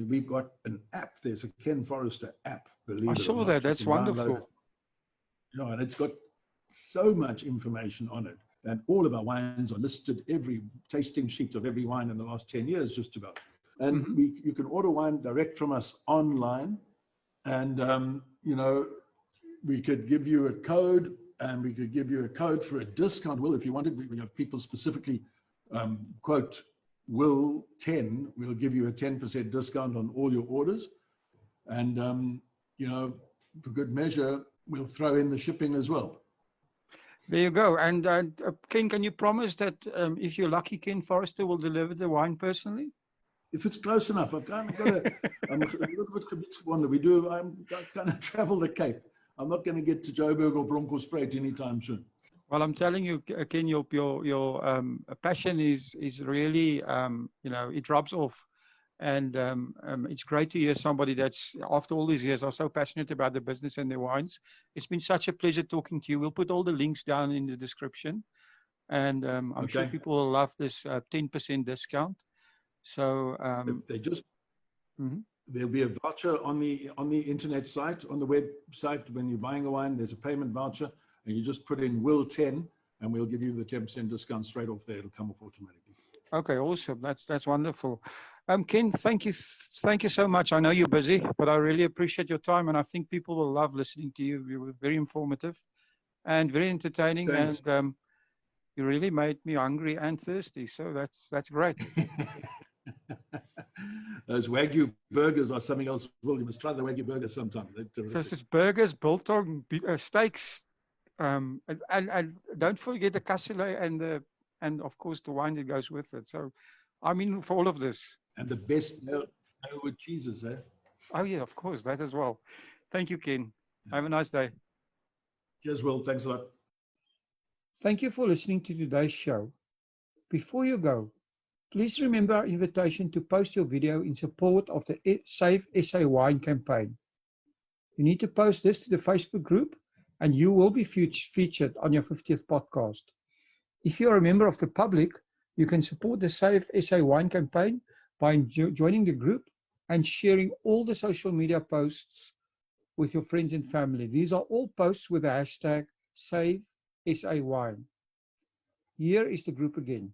we've got an app. There's a Ken Forrester app, believe it or not.
I saw that. That's wonderful.
And it's got so much information on it. And all of our wines are listed, every tasting sheet of every wine in the last 10 years, just about. And you can order wine direct from us online. And, we could give you a code, and we could give you a code for a discount. Well, if you wanted, we have people specifically quote Will 10, we'll give you a 10% discount on all your orders. And, for good measure, we'll throw in the shipping as well.
There you go. And Ken, can you promise that if you're lucky, Ken Forrester will deliver the wine personally?
If it's close enough, I've kind of got a little bit of we do. I kind of travel the Cape. I'm not going to get to Joburg or Bronkhorstspruit anytime soon.
Well, I'm telling you, Ken, your passion is really, it rubs off. And it's great to hear somebody that's, after all these years, are so passionate about the business and their wines. It's been such a pleasure talking to you. We'll put all the links down in the description. And I'm sure people will love this 10% discount. So
they just
mhm.
there'll be a voucher on the internet site, on the website. When you're buying a wine, there's a payment voucher, and you just put in Will 10, and we'll give you the 10% discount straight off there. It'll come off automatically.
Okay, awesome. That's wonderful. Ken, thank you so much. I know you're busy, but I really appreciate your time, and I think people will love listening to you. You were very informative and very entertaining.
Thanks.
And you really made me hungry and thirsty. So that's great.
Those Wagyu burgers are something else. Well, you must try the Wagyu burgers sometime.
So this is burgers, biltong, steaks, and don't forget the cassoulet and of course the wine that goes with it. So I'm in for all of this.
And the best with cheeses, eh?
Oh yeah, of course, that as well. Thank you, Ken. Have a nice day.
Cheers, Will. Thanks a lot.
Thank you for listening to today's show. Before you go, please remember our invitation to post your video in support of the Save SA Wine campaign. You need to post this to the Facebook group and you will be featured on your 50th podcast. If you're a member of the public, you can support the Save SA Wine campaign by joining the group and sharing all the social media posts with your friends and family. These are all posts with the hashtag Save SA Wine. Here is the group again.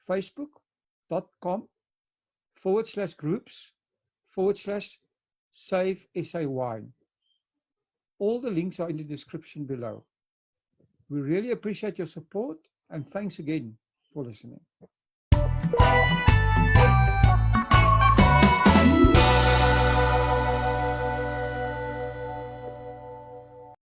Facebook.com/groups/Save SA Wine. All the links are in the description below. We really appreciate your support and thanks again for listening.